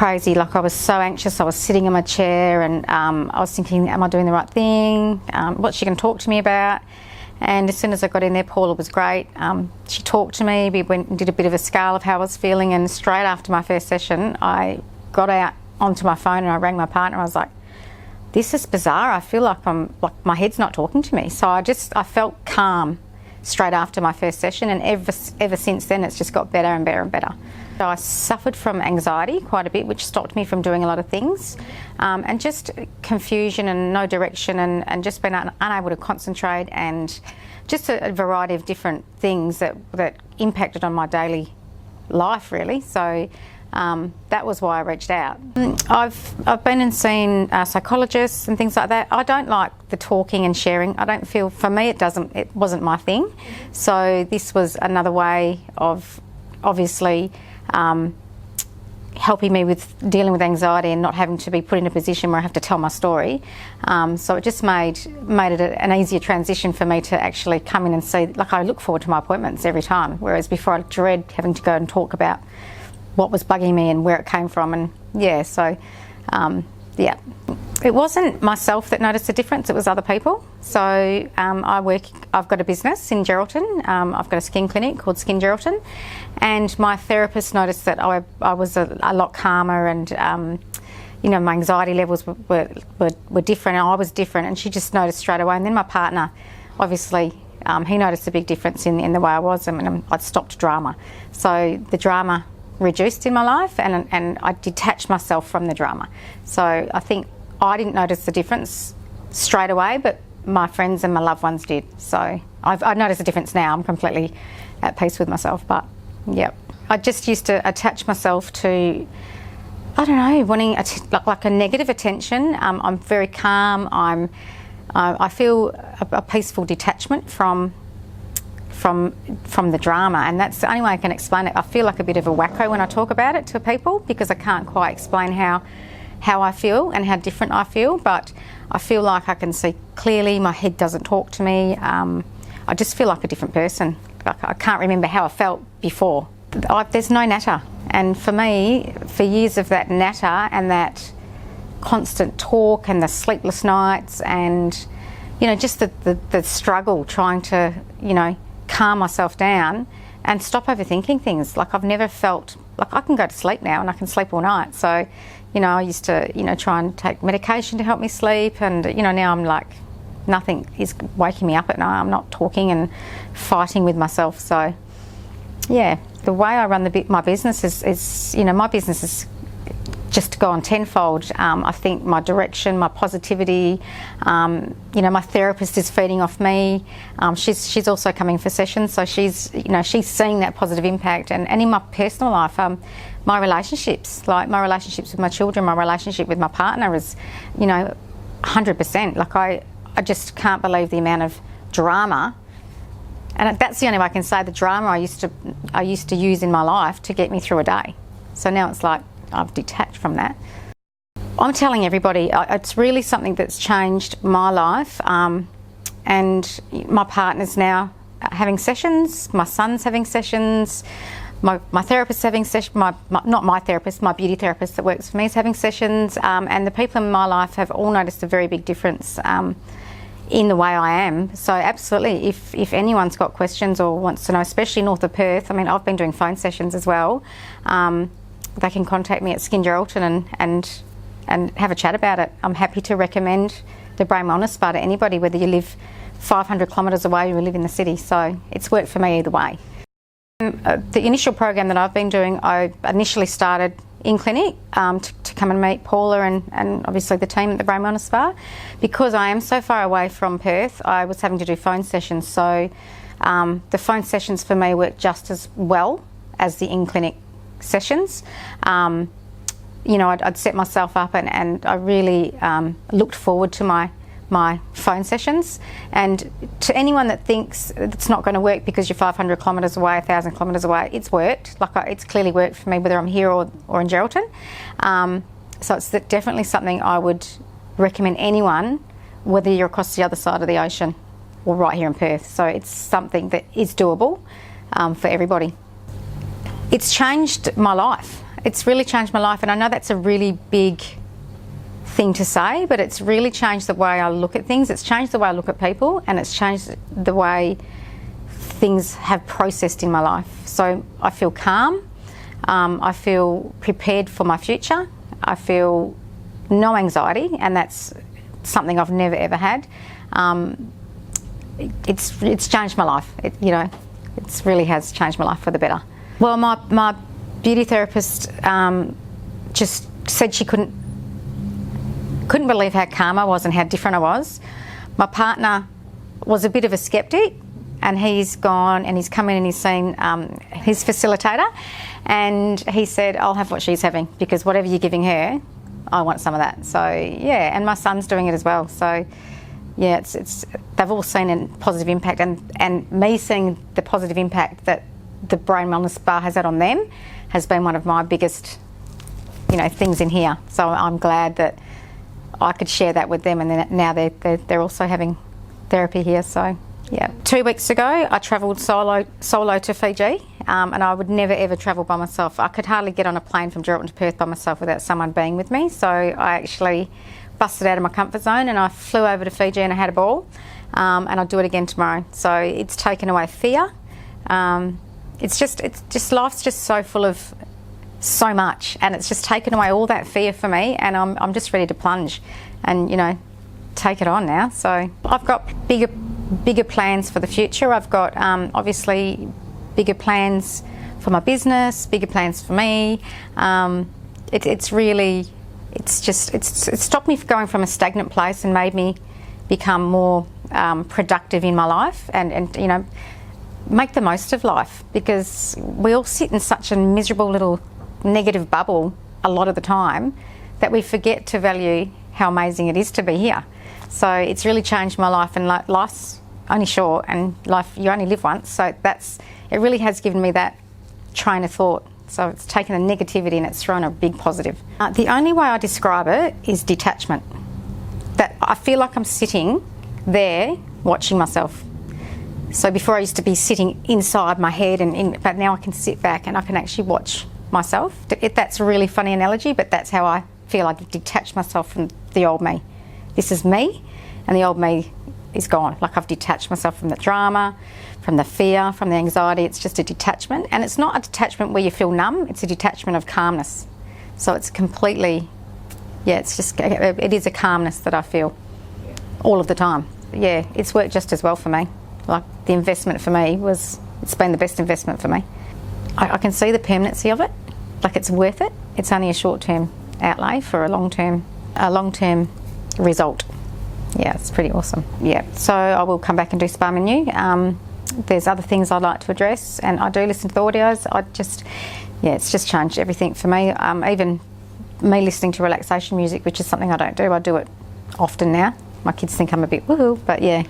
crazy. Like, I was so anxious. I was sitting in my chair and I was thinking, am I doing the right thing? What's she going to talk to me about? And as soon as I got in there, Paula was great. She talked to me. We went and did a bit of a scale of how I was feeling, and straight after my first session, I got out onto my phone and I rang my partner. I was like, this is bizarre. I feel like my head's not talking to me. So I felt calm straight after my first session, and ever since then it's just got better and better and better. So I suffered from anxiety quite a bit, which stopped me from doing a lot of things, and just confusion and no direction, and just being unable to concentrate, and just a variety of different things that impacted on my daily life, really. So that was why I reached out. I've been and seen psychologists and things like that. I don't like the talking and sharing. I don't feel, for me, it wasn't my thing. So this was another way of obviously helping me with dealing with anxiety and not having to be put in a position where I have to tell my story. So it just made it an easier transition for me to actually come in and see. Like, I look forward to my appointments every time, whereas before I dread having to go and talk about what was bugging me and where it came from. And yeah, so yeah, it wasn't myself that noticed the difference, it was other people. So I've got a business in Geraldton. I've got a skin clinic called Skin Geraldton, and my therapist noticed that I was a lot calmer, and you know, my anxiety levels were different, and I was different, and she just noticed straight away. And then my partner, obviously, he noticed a big difference in the way I was, and I'd stopped drama. So the drama reduced in my life, and I detached myself from the drama. So I think I didn't notice the difference straight away, but my friends and my loved ones did. So I've noticed a difference now. I'm completely at peace with myself. But yeah, I just used to attach myself to, I don't know, wanting like a negative attention. I'm very calm. I feel a peaceful detachment from the drama, and that's the only way I can explain it. I feel like a bit of a wacko when I talk about it to people, because I can't quite explain how I feel and how different I feel, but I feel like I can see clearly. My head doesn't talk to me. I just feel like a different person. Like, I can't remember how I felt before. There's no natter, and for me, for years of that natter and that constant talk and the sleepless nights, and you know, just the struggle trying to, you know, calm myself down and stop overthinking things. Like, I've never felt like I can go to sleep now, and I can sleep all night. So, you know, I used to, you know, try and take medication to help me sleep, and you know, now I'm like, nothing is waking me up at night. I'm not talking and fighting with myself. So yeah, the way I run my business is, you know, my business is just gone tenfold. I think my direction, my positivity, you know, my therapist is feeding off me. She's also coming for sessions, so she's seeing that positive impact. And in my personal life, my relationships, like my relationships with my children, my relationship with my partner is, you know, 100%. Like, I just can't believe the amount of drama, and that's the only way I can say, the drama I used to use in my life to get me through a day. So now it's like I've detached from that. I'm telling everybody, it's really something that's changed my life, and my partner's now having sessions, my son's having sessions, my therapist's having sessions, not my therapist, my beauty therapist that works for me is having sessions, and the people in my life have all noticed a very big difference in the way I am. So absolutely, if anyone's got questions or wants to know, especially north of Perth, I mean, I've been doing phone sessions as well. They can contact me at Skin Geraldton and have a chat about it. I'm happy to recommend the Brain Wellness Spa to anybody, whether you live 500 kilometres away or you live in the city. So it's worked for me either way. The initial program that I've been doing, I initially started in clinic to come and meet Paula and obviously the team at the Brain Wellness Spa. Because I am so far away from Perth, I was having to do phone sessions. So the phone sessions for me work just as well as the in-clinic sessions. You know, I'd set myself up and I really looked forward to my phone sessions. And to anyone that thinks it's not going to work because you're 500 kilometres away, 1,000 kilometres away, it's worked. Like, it's clearly worked for me, whether I'm here or in Geraldton. So it's definitely something I would recommend anyone, whether you're across the other side of the ocean or right here in Perth. So it's something that is doable for everybody. It's changed my life. It's really changed my life, and I know that's a really big thing to say, but it's really changed the way I look at things. It's changed the way I look at people, and it's changed the way things have processed in my life. So I feel calm, I feel prepared for my future, I feel no anxiety, and that's something I've never ever had. It's changed my life. It really has changed my life for the better. Well, my beauty therapist just said she couldn't believe how calm I was and how different I was. My partner was a bit of a skeptic, and he's gone and he's come in and he's seen his facilitator, and he said, I'll have what she's having, because whatever you're giving her, I want some of that. So yeah, and my son's doing it as well. So yeah, it's they've all seen a positive impact, and me seeing the positive impact that the Brain Wellness Bar has had on them has been one of my biggest, things in here. So I'm glad that I could share that with them, and then now they're also having therapy here. So yeah, 2 weeks ago I travelled solo to Fiji, and I would never ever travel by myself. I could hardly get on a plane from Geraldton to Perth by myself without someone being with me. So I actually busted out of my comfort zone and I flew over to Fiji and I had a ball, and I'll do it again tomorrow. So it's taken away fear. It's just life's just so full of so much, and it's just taken away all that fear for me, and I'm just ready to plunge and take it on now. So I've got bigger plans for the future. I've got obviously bigger plans for my business, bigger plans for me. It's stopped me from going from a stagnant place and made me become more productive in my life, and make the most of life, because we all sit in such a miserable little negative bubble a lot of the time that we forget to value how amazing it is to be here. So it's really changed my life, and life's only short, and life, you only live once, so it really has given me that train of thought. So it's taken the negativity and it's thrown a big positive. The only way I describe it is detachment. That I feel like I'm sitting there watching myself. So before I used to be sitting inside my head, but now I can sit back and I can actually watch myself. That's a really funny analogy, but that's how I feel. I've detached myself from the old me. This is me, and the old me is gone. Like I've detached myself from the drama, from the fear, from the anxiety. It's just a detachment, and it's not a detachment where you feel numb. It's a detachment of calmness. So it's completely, it is a calmness that I feel all of the time. Yeah, it's worked just as well for me. Like the investment for me it's been the best investment for me. I can see the permanency of it. Like it's worth it. It's only a short-term outlay for a long-term result. Yeah, it's pretty awesome. Yeah, so I will come back and do Spa Menu. There's other things I'd like to address, and I do listen to the audios. It's just changed everything for me. Even me listening to relaxation music, which is something I don't do. I do it often now. My kids think I'm a bit woohoo, but yeah.